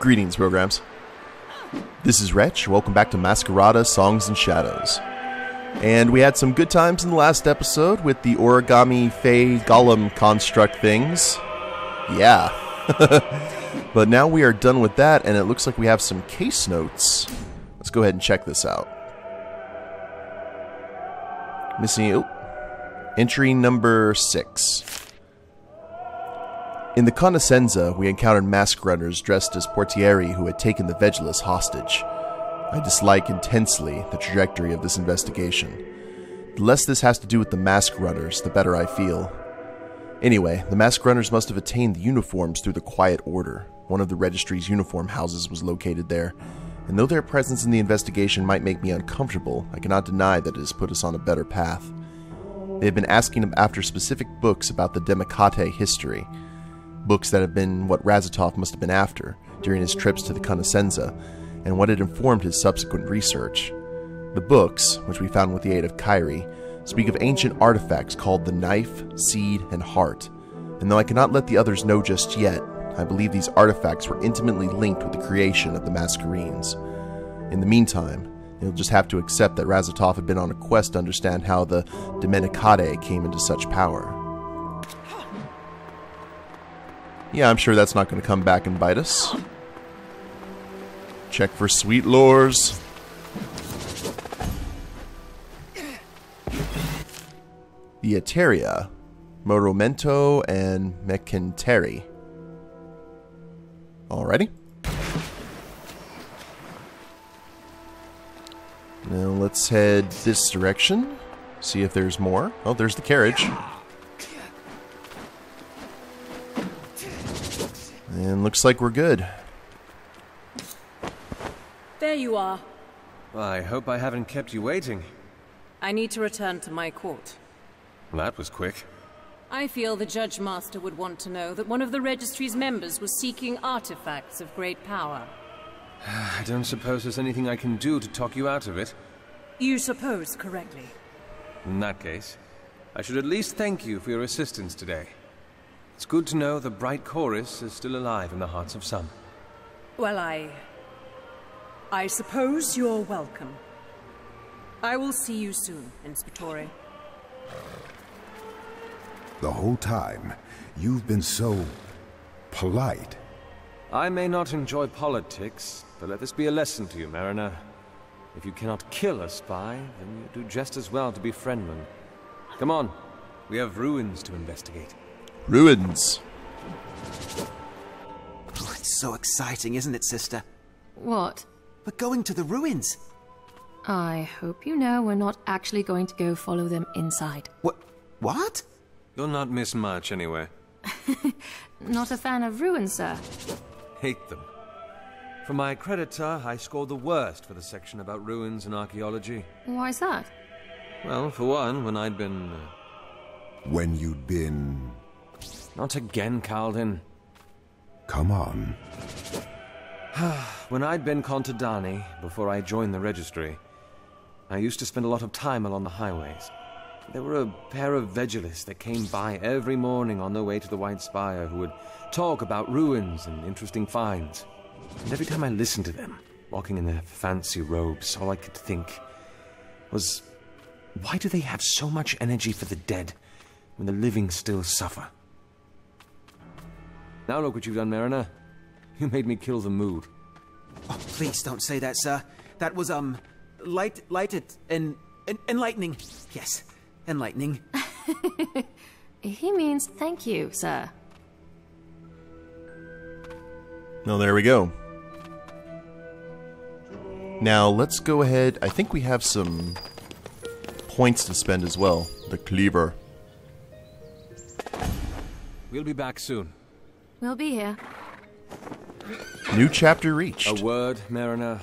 Greetings, programs. This is Wretch. Welcome back to Masquerada, Songs and Shadows. And we had some good times in the last episode with the origami fey golem construct things. Yeah. But now we are done with that, and it looks like we have some case notes. Let's go ahead and check this out. Missing entry number 6. In the Conoscenza, we encountered mask runners dressed as portieri who had taken the Vegelus hostage. I dislike intensely the trajectory of this investigation. The less this has to do with the mask runners, the better I feel. Anyway, the mask runners must have attained the uniforms through the Quiet Order. One of the registry's uniform houses was located there, and though their presence in the investigation might make me uncomfortable, I cannot deny that it has put us on a better path. They have been asking after specific books about the Democate history. Books that have been what Razatov must have been after during his trips to the Conoscenza, and what had informed his subsequent research. The books, which we found with the aid of Kyrie, speak of ancient artifacts called the Knife, Seed, and Heart, and though I cannot let the others know just yet, I believe these artifacts were intimately linked with the creation of the Masquerines. In the meantime, you'll just have to accept that Razatov had been on a quest to understand how the Domenicate came into such power. Yeah, I'm sure that's not going to come back and bite us. Check for sweet lures. The Eteria, Moromento, and Mekinteri. Alrighty. Now let's head this direction. See if there's more. Oh, there's the carriage. And looks like we're good. There you are. Well, I hope I haven't kept you waiting. I need to return to my court. Well, that was quick. I feel the Judge Master would want to know that one of the Registry's members was seeking artifacts of great power. I don't suppose there's anything I can do to talk you out of it. You suppose correctly. In that case, I should at least thank you for your assistance today. It's good to know the bright chorus is still alive in the hearts of some. Well, I suppose you're welcome. I will see you soon, Inspectore. The whole time, you've been so polite. I may not enjoy politics, but let this be a lesson to you, Mariner. If you cannot kill a spy, then you do just as well to befriend them. Come on, we have ruins to investigate. Ruins. Oh, it's so exciting, isn't it, sister? What? We're going to the ruins. I hope you know we're not actually going to go follow them inside. What? You'll not miss much, anyway. Not a fan of ruins, sir. Hate them. For my creditor, I scored the worst for the section about ruins and archaeology. Why's that? Well, for one, when I'd been... When you'd been... Not again, Kalden. Come on. When I'd been Contadani, before I joined the registry, I used to spend a lot of time along the highways. There were a pair of Vegelus that came by every morning on their way to the White Spire who would talk about ruins and interesting finds. And every time I listened to them, walking in their fancy robes, all I could think was, why do they have so much energy for the dead when the living still suffer? Now look what you've done, Mariner. You made me kill the mood. Oh, please don't say that, sir. That was, enlightening. Yes, enlightening. He means thank you, sir. Well, there we go. Now, let's go ahead. I think we have some points to spend as well. The cleaver. We'll be back soon. We'll be here. New chapter reached. A word, Mariner,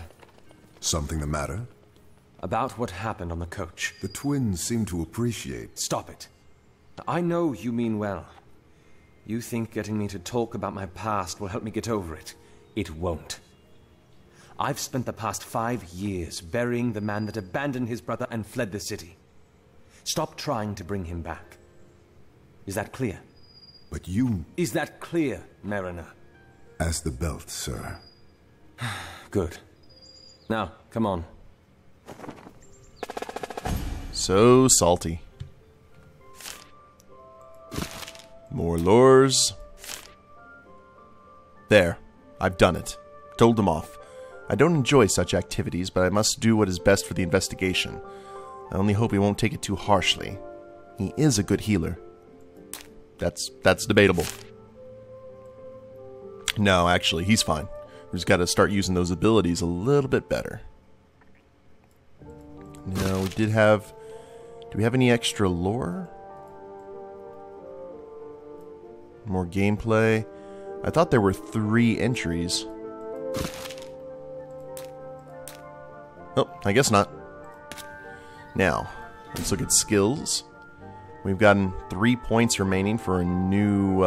Something the matter? about what happened on the coach. The twins seem to appreciate... Stop it. I know you mean well. You think getting me to talk about my past will help me get over it. It won't. I've spent the past 5 years burying the man that abandoned his brother and fled the city. Stop trying to bring him back. Is that clear? But you... Is that clear, Mariner? As the belt, sir. Good. Now, come on. So salty. More lures. There. I've done it. Told them off. I don't enjoy such activities, but I must do what is best for the investigation. I only hope he won't take it too harshly. He is a good healer. That's debatable. No, actually, he's fine. We've just got to start using those abilities a little bit better. Now, we did have... Do we have any extra lore? More gameplay. I thought there were 3 entries. Oh, I guess not. Now, let's look at skills. We've gotten 3 points remaining for a new...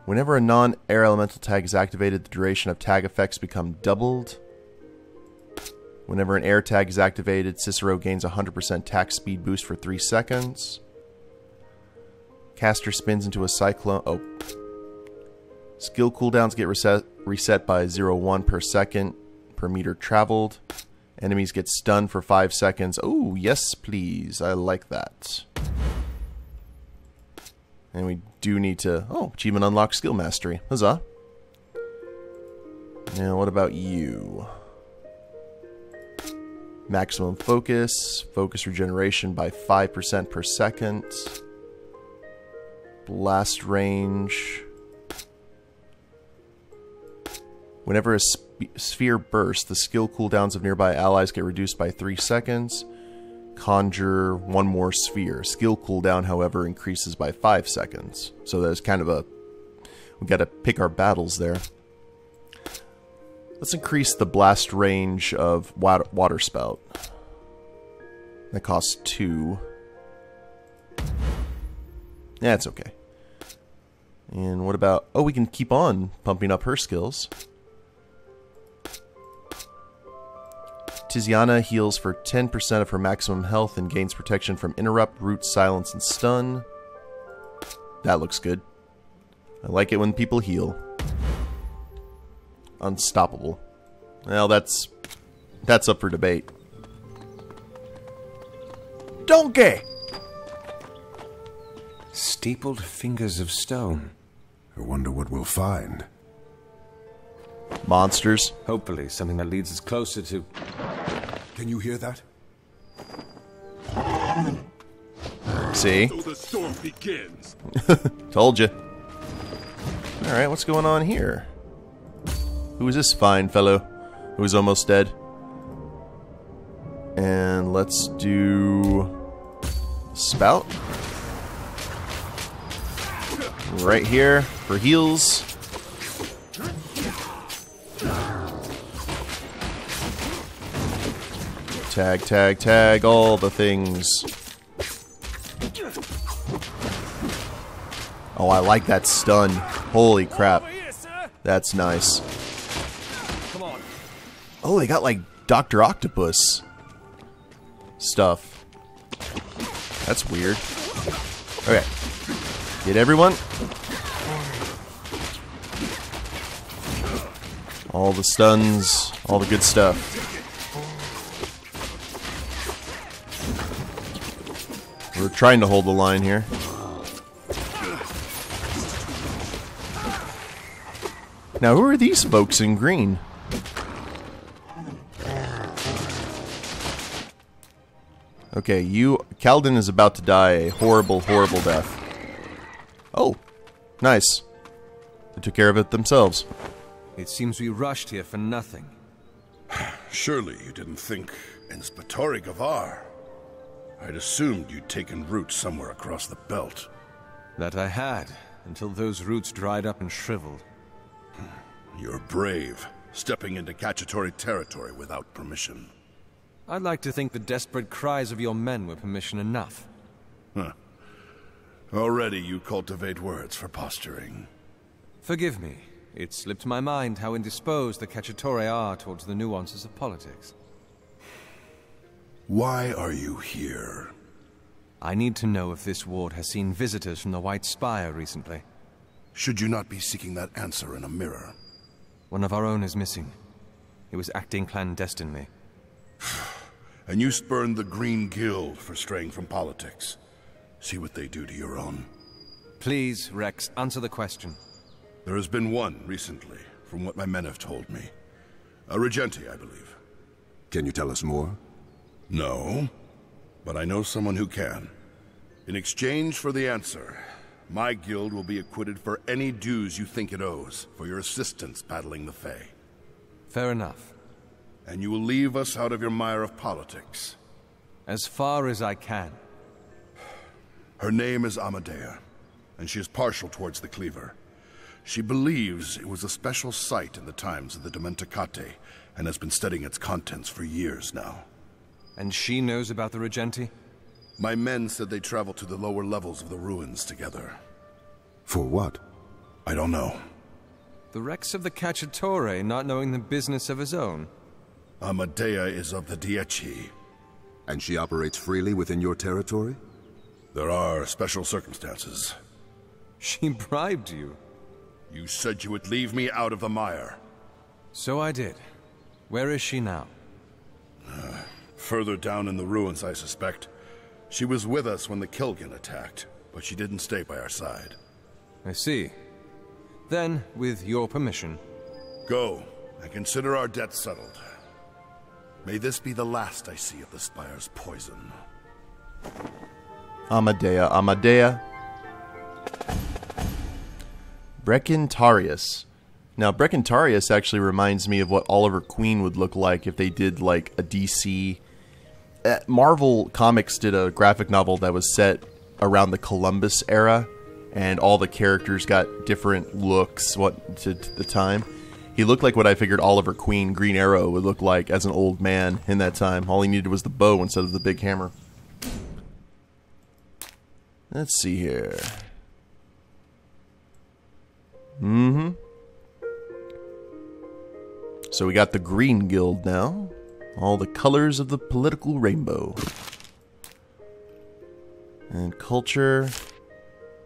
Whenever a non-air elemental tag is activated, the duration of tag effects become doubled. Whenever an air tag is activated, Cicero gains 100% attack speed boost for 3 seconds. Caster spins into a cyclone. Oh. Skill cooldowns get reset by 0.1 per second per meter traveled. Enemies get stunned for 5 seconds. Oh, yes, please. I like that. And we do need to... Oh, achievement unlocked skill mastery. Huzzah. Now, what about you? Maximum focus. Focus regeneration by 5% per second. Blast range. Whenever a sphere bursts, the skill cooldowns of nearby allies get reduced by 3 seconds. Conjure 1 more sphere. Skill cooldown, however, increases by 5 seconds. So there's kind of a... We gotta pick our battles there. Let's increase the blast range of water spout. That costs 2. Yeah, it's okay. And what about... Oh, we can keep on pumping up her skills. Tiziana heals for 10% of her maximum health and gains protection from interrupt, root, silence, and stun. That looks good. I like it when people heal. Unstoppable. Well, that's up for debate. Donkey! Steepled fingers of stone. I wonder what we'll find. Monsters. Hopefully something that leads us closer to... Can you hear that? See? So the storm begins. Told you. Alright, what's going on here? Who is this fine fellow who is almost dead? And let's do... Spout. Right here for heals. Tag, tag, tag, all the things. Oh, I like that stun. Holy crap. That's nice. Oh, they got like Dr. Octopus stuff. That's weird. Okay. Get everyone. All the stuns, all the good stuff. We're trying to hold the line here. Now, who are these folks in green? Okay, Kalden is about to die a horrible, horrible death. Oh, nice. They took care of it themselves. It seems we rushed here for nothing. Surely you didn't think Inspettori Gavar. I'd assumed you'd taken root somewhere across the belt. That I had, until those roots dried up and shriveled. You're brave, stepping into Cacciatore territory without permission. I'd like to think the desperate cries of your men were permission enough. Huh. Already you cultivate words for posturing. Forgive me. It slipped my mind how indisposed the Cacciatore are towards the nuances of politics. Why are you here? I need to know if this ward has seen visitors from the White Spire recently. Should you not be seeking that answer in a mirror? One of our own is missing. He was acting clandestinely. And you spurned the Green Guild for straying from politics. See what they do to your own. Please, Rex, answer the question. There has been one recently, from what my men have told me. A Regenti, I believe. Can you tell us more? No, but I know someone who can. In exchange for the answer, my guild will be acquitted for any dues you think it owes for your assistance battling the Fae. Fair enough. And you will leave us out of your mire of politics. As far as I can. Her name is Amadea, and she is partial towards the Cleaver. She believes it was a special site in the times of the Dementicate, and has been studying its contents for years now. And she knows about the Regenti? My men said they traveled to the lower levels of the ruins together. For what? I don't know. The Rex of the Cacciatore not knowing the business of his own? Amadea is of the Dieci. And she operates freely within your territory? There are special circumstances. She bribed you. You said you would leave me out of the mire. So I did. Where is she now? Further down in the ruins, I suspect. She was with us when the Kilgan attacked, but she didn't stay by our side. I see. Then, with your permission... Go, and consider our debt settled. May this be the last I see of the Spire's poison. Amadea, Amadea. Brecentarius. Now, Brecentarius actually reminds me of what Oliver Queen would look like if they did, like, a DC... Marvel Comics did a graphic novel that was set around the Columbus era, and all the characters got different looks to the time. He looked like what I figured Oliver Queen, Green Arrow, would look like as an old man in that time. All he needed was the bow instead of the big hammer. Let's see here. So we got the Green Guild now. All the colors of the political rainbow. And culture.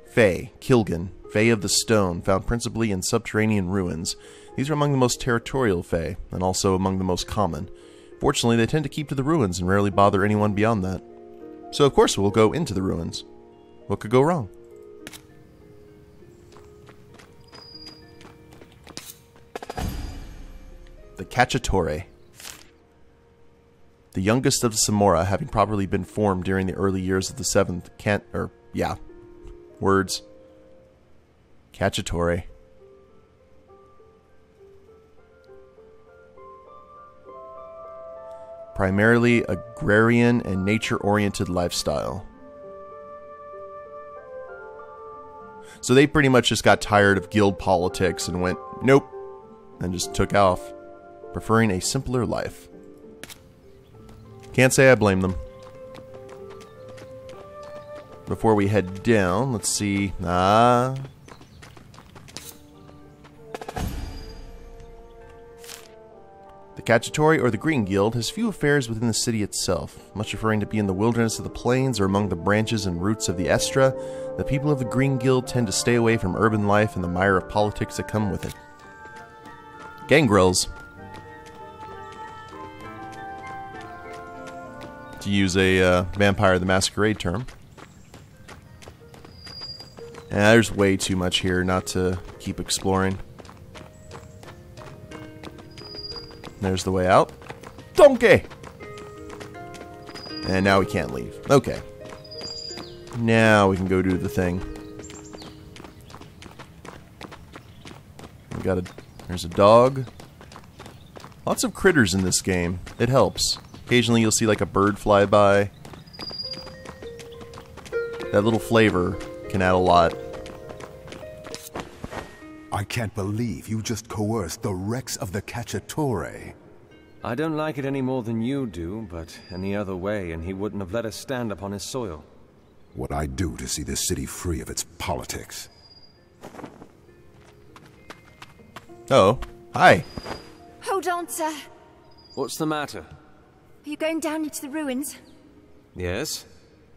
Fae, Kilgan, Fae of the Stone, found principally in subterranean ruins. These are among the most territorial Fae, and also among the most common. Fortunately, they tend to keep to the ruins and rarely bother anyone beyond that. So of course we'll go into the ruins. What could go wrong? The Cacciatore. The youngest of the Samora, having probably been formed during the early years of the 7th Words. Cacciatore. Primarily agrarian and nature-oriented lifestyle. So they pretty much just got tired of guild politics and went, nope, and just took off, preferring a simpler life. Can't say I blame them. Before we head down, let's see. The Cacciatore, or the Green Guild, has few affairs within the city itself. Much preferring to be in the wilderness of the plains or among the branches and roots of the Estra, the people of the Green Guild tend to stay away from urban life and the mire of politics that come with it. Gangrels. To use a Vampire the Masquerade term. There's way too much here not to keep exploring. There's the way out. Donkey! And now we can't leave. Okay. Now we can go do the thing. We got there's a dog. Lots of critters in this game. It helps. Occasionally you'll see like a bird fly by. That little flavor can add a lot. I can't believe you just coerced the Rex of the Cacciatore. I don't like it any more than you do, but any other way and he wouldn't have let us stand upon his soil. What I'd do to see this city free of its politics. Oh, hi. Hold on, sir. What's the matter? Are you going down into the ruins? Yes?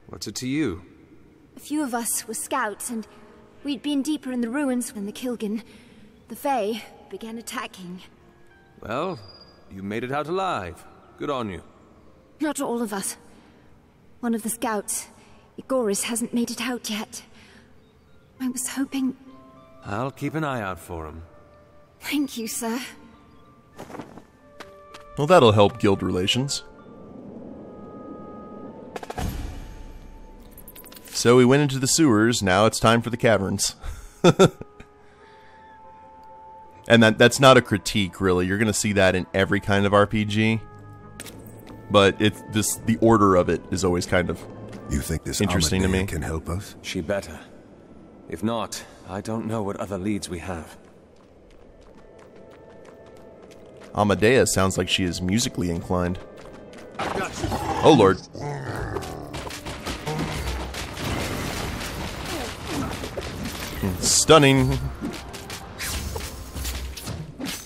What's it to you? A few of us were scouts, and we'd been deeper in the ruins than the Kilgan. The Fae began attacking. Well, you made it out alive. Good on you. Not all of us. One of the scouts, Igoris, hasn't made it out yet. I was hoping... I'll keep an eye out for him. Thank you, sir. Well, that'll help guild relations. So we went into the sewers, now it's time for the caverns. And that's not a critique, really. You're going to see that in every kind of RPG. But the order of it is always kind of You think this interesting to Amadea me. can help us? She better. If not, I don't know what other leads we have. Amadea sounds like she is musically inclined. Oh, Lord. Stunning.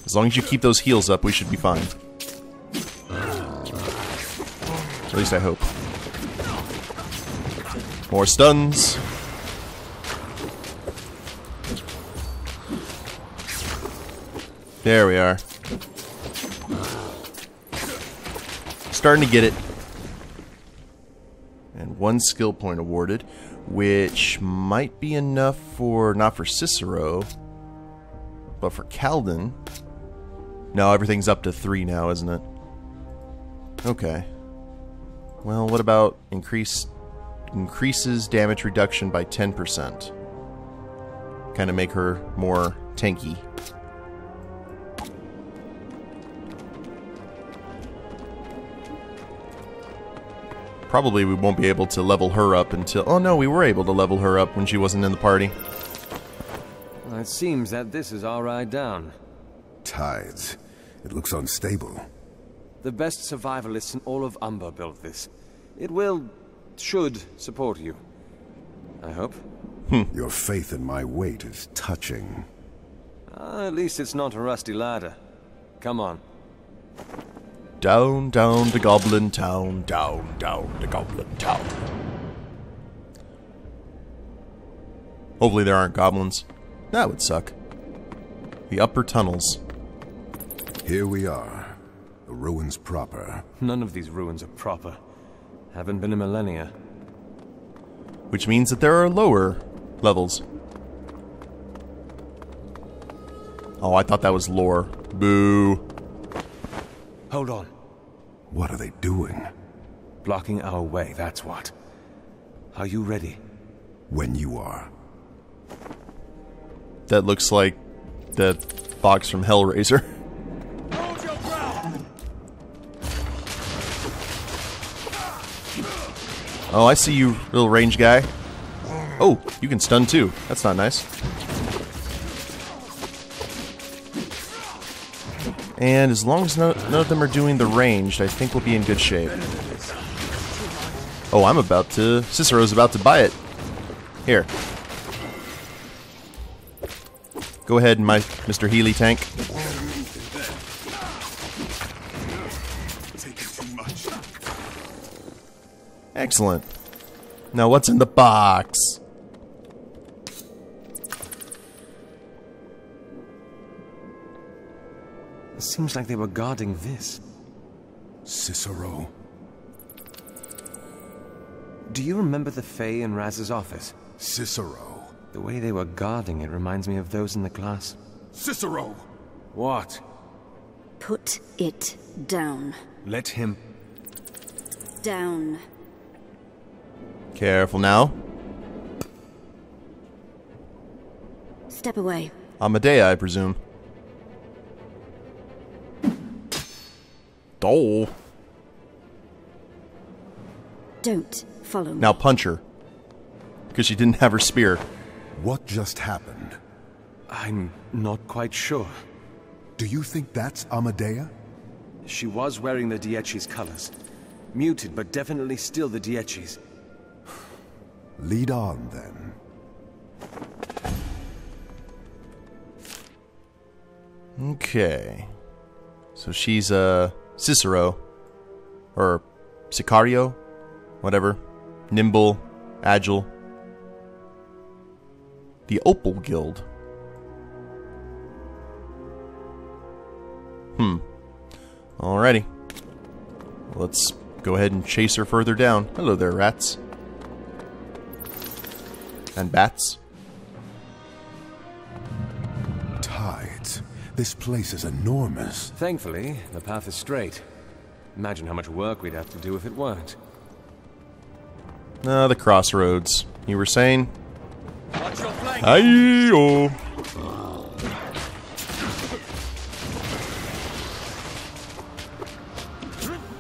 As long as you keep those heals up, we should be fine. At least I hope. More stuns. There we are. Starting to get it. And 1 skill point awarded, which might be enough for, not for Cicero, but for Kalden. No, everything's up to 3 now, isn't it? Okay. Well, what about increases damage reduction by 10%? Kind of make her more tanky. Probably we won't be able to level her up until... Oh no, we were able to level her up when she wasn't in the party. Well, it seems that this is our ride down. Tides. It looks unstable. The best survivalists in all of Umber built this. It should support you. I hope. Your faith in my weight is touching. At least it's not a rusty ladder. Come on. Down, down to Goblin Town, down, down to Goblin Town. Hopefully there aren't goblins. That would suck. The upper tunnels. Here we are. The ruins proper. None of these ruins are proper. Haven't been in millennia. Which means that there are lower levels. Oh, I thought that was lore. Boo. Hold on. What are they doing? Blocking our way, that's what. Are you ready? When you are. That looks like the fox from Hellraiser. Hold your ground. Oh, I see you, little range guy. Oh, you can stun too. That's not nice. And as long as none of them are doing the ranged, I think we'll be in good shape. Oh, Cicero's about to buy it. Here. Go ahead, my Mr. Healy tank. Excellent. Now what's in the box? It seems like they were guarding this. Cicero. Do you remember the Fae in Raz's office? Cicero. The way they were guarding it reminds me of those in the class. Cicero! What? Put it down. Let him... Down. Careful now. Step away. Amadea, I presume. Oh. Don't follow me. Now punch her. Because she didn't have her spear. What just happened? I'm not quite sure. Do you think that's Amadea? She was wearing the Dieci's colors. Muted, but definitely still the Dieci's. Lead on, then. Okay. So she's, Cicero. Or Sicario. Whatever. Nimble. Agile. The Opal Guild. Alrighty. Let's go ahead and chase her further down. Hello there, rats. And bats. Tides. This place is enormous. Thankfully, the path is straight. Imagine how much work we'd have to do if it weren't. The crossroads. You were saying? Watch your flank. Aye-oh.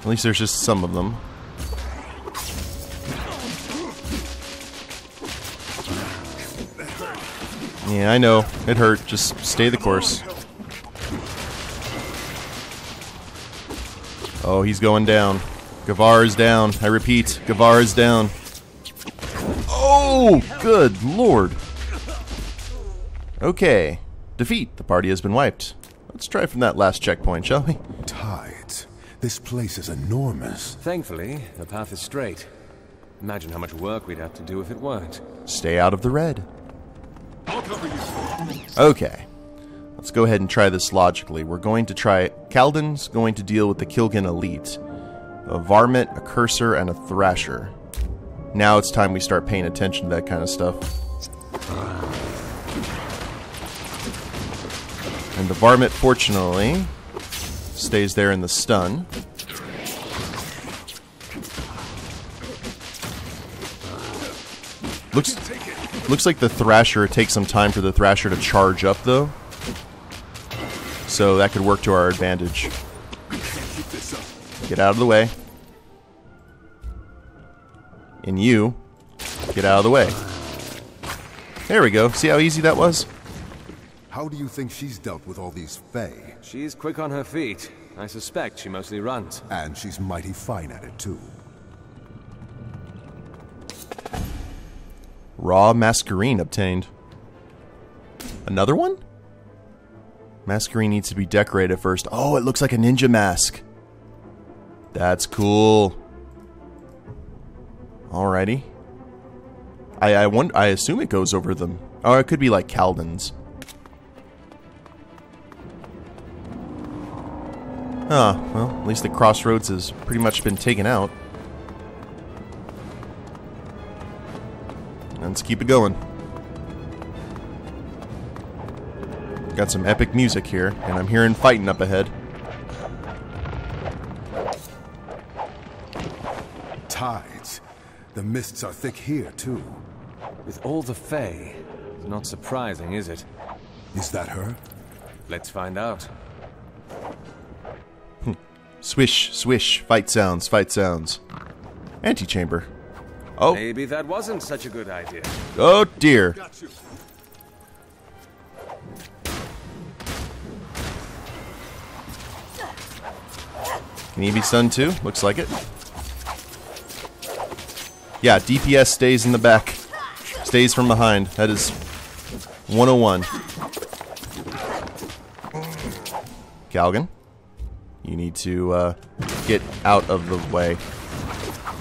At least there's just some of them. Yeah, I know. It hurt. Just stay the course. Oh, he's going down. Gavar is down. I repeat, Gavar is down. Oh, good lord. Okay. Defeat. The party has been wiped. Let's try from that last checkpoint, shall we? Tides. This place is enormous. Thankfully, the path is straight. Imagine how much work we'd have to do if it weren't. Stay out of the red. I'll cover you. Okay. Let's go ahead and try this logically. We're going to try... Kalden's going to deal with the Kilgan Elite. A Varmint, a Cursor, and a Thrasher. Now it's time we start paying attention to that kind of stuff. And the Varmint, fortunately, stays there in the stun. Looks like the Thrasher, it takes some time for the Thrasher to charge up, though. So that could work to our advantage. Get out of the way. And you, get out of the way. There we go. See how easy that was? How do you think she's dealt with all these Fae? She's quick on her feet. I suspect she mostly runs. And she's mighty fine at it, too. Raw Masquerade obtained. Another one? Masquerade needs to be decorated first. Oh, it looks like a ninja mask. That's cool. Alrighty. I assume it goes over them. Or it could be like Kalden's. Well, at least the crossroads has pretty much been taken out. Let's keep it going. Got some epic music here, and I'm hearing fighting up ahead. Tides. The mists are thick here, too. With all the Fae, it's not surprising, is it? Is that her? Let's find out. Swish, swish, fight sounds, fight sounds. Antechamber. Oh. Maybe that wasn't such a good idea. Oh dear. Got you. Can he be stunned too? Looks like it. Yeah, DPS stays in the back. Stays from behind. That is 101. Kalden, you need to get out of the way.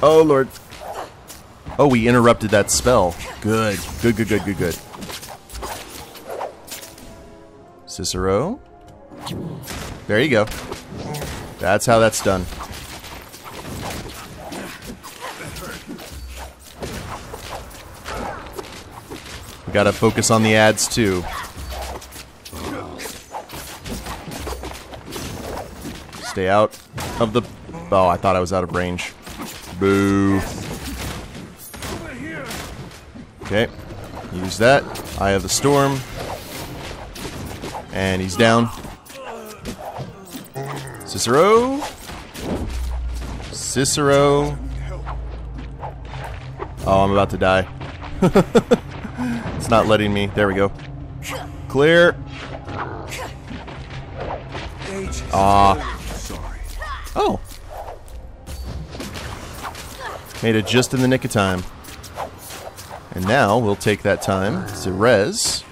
Oh lord. Oh, we interrupted that spell. Good. Good, good, good, good, good. Cicero. There you go. That's how that's done. We gotta focus on the ads too. Stay out of the... Oh, I thought I was out of range. Boo. Okay. Use that. Eye of the Storm. And he's down. Cicero. Cicero. Oh, I'm about to die. It's not letting me. There we go. Clear. Oh. Made it just in the nick of time. And now we'll take that time to res.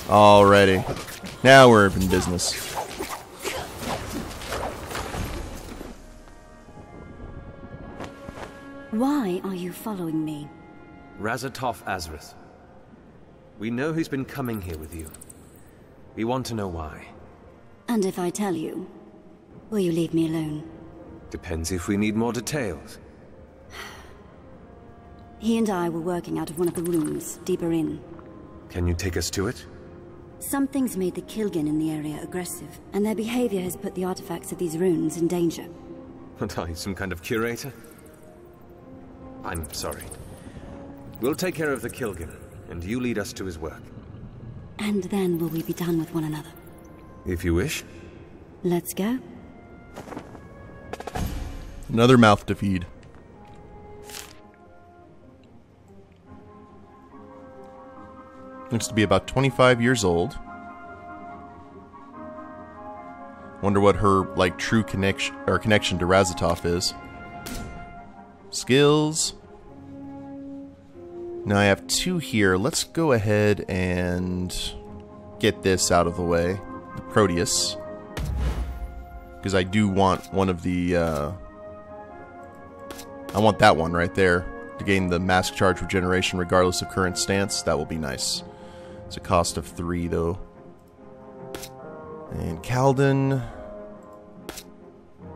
Alrighty. Now we're in business. Why are you following me? Razatov Azrith. We know he's been coming here with you. We want to know why. And if I tell you, will you leave me alone? Depends if we need more details. He and I were working out of one of the rooms, deeper in. Can you take us to it? Something's made the Kilgen in the area aggressive, and their behavior has put the artifacts of these runes in danger. What are you, some kind of curator? I'm sorry. We'll take care of the Kilgen, and you lead us to his work. And then will we be done with one another? If you wish. Let's go. Another mouth to feed. Looks to be about 25 years old. Wonder what her, like, true connection to Razatov is. Skills. Now I have 2 here. Let's go ahead and get this out of the way. The Proteus. Because I do want one of the, I want that one right there. To gain the mask charge regeneration regardless of current stance. That will be nice. It's a cost of 3, though. And Kalden.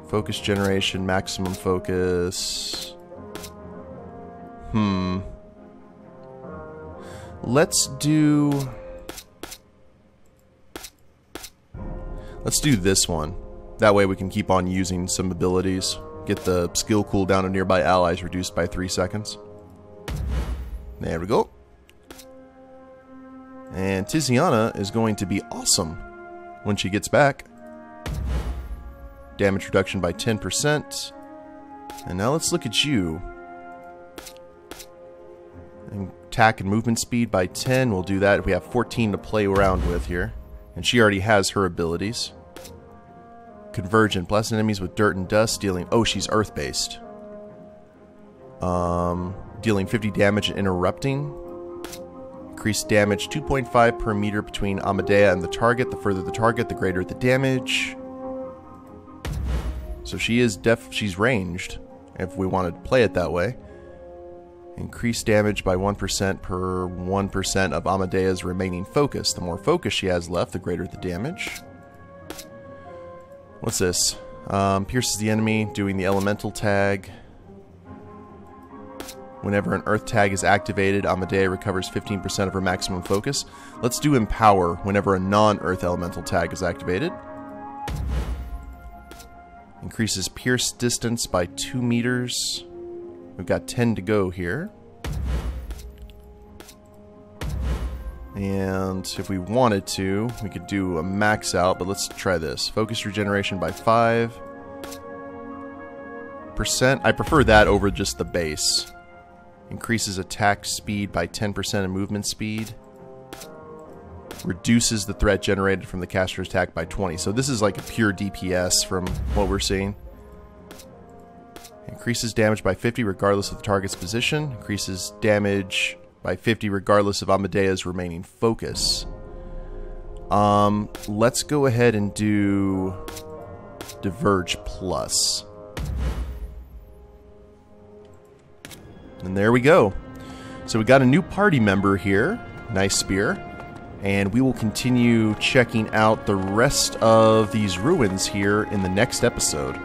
Focus generation, maximum focus. Let's do this one. That way we can keep on using some abilities. Get the skill cooldown of nearby allies reduced by 3 seconds. There we go. And Tiziana is going to be awesome when she gets back. Damage reduction by 10%. And now let's look at you. Attack and movement speed by 10. We'll do that. We have 14 to play around with here. And she already has her abilities. Convergent. Blast enemies with dirt and dust, dealing... Oh, she's earth-based. Dealing 50 damage and interrupting. Increased damage 2.5 per meter between Amadea and the target. The further the target, the greater the damage. So she is she's ranged, if we want to play it that way. Increased damage by 1% per 1% of Amadea's remaining focus. The more focus she has left, the greater the damage. What's this? Pierces the enemy, doing the elemental tag. Whenever an earth tag is activated, Amadea recovers 15% of her maximum focus. Let's do empower whenever a non-earth elemental tag is activated. Increases pierce distance by 2 meters. We've got 10 to go here. And if we wanted to, we could do a max out, but let's try this. Focus regeneration by 5%. I prefer that over just the base. Increases attack speed by 10% and movement speed. Reduces the threat generated from the caster's attack by 20. So this is like a pure DPS from what we're seeing. Increases damage by 50 regardless of the target's position. Increases damage by 50 regardless of Amadea's remaining focus. Let's go ahead and do Diverge Plus. And there we go. So we got a new party member here. Nice spear. And we will continue checking out the rest of these ruins here in the next episode.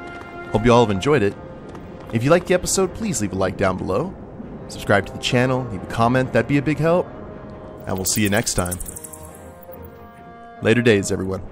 Hope you all have enjoyed it. If you liked the episode, please leave a like down below. Subscribe to the channel, leave a comment, that'd be a big help. And we'll see you next time. Later days, everyone.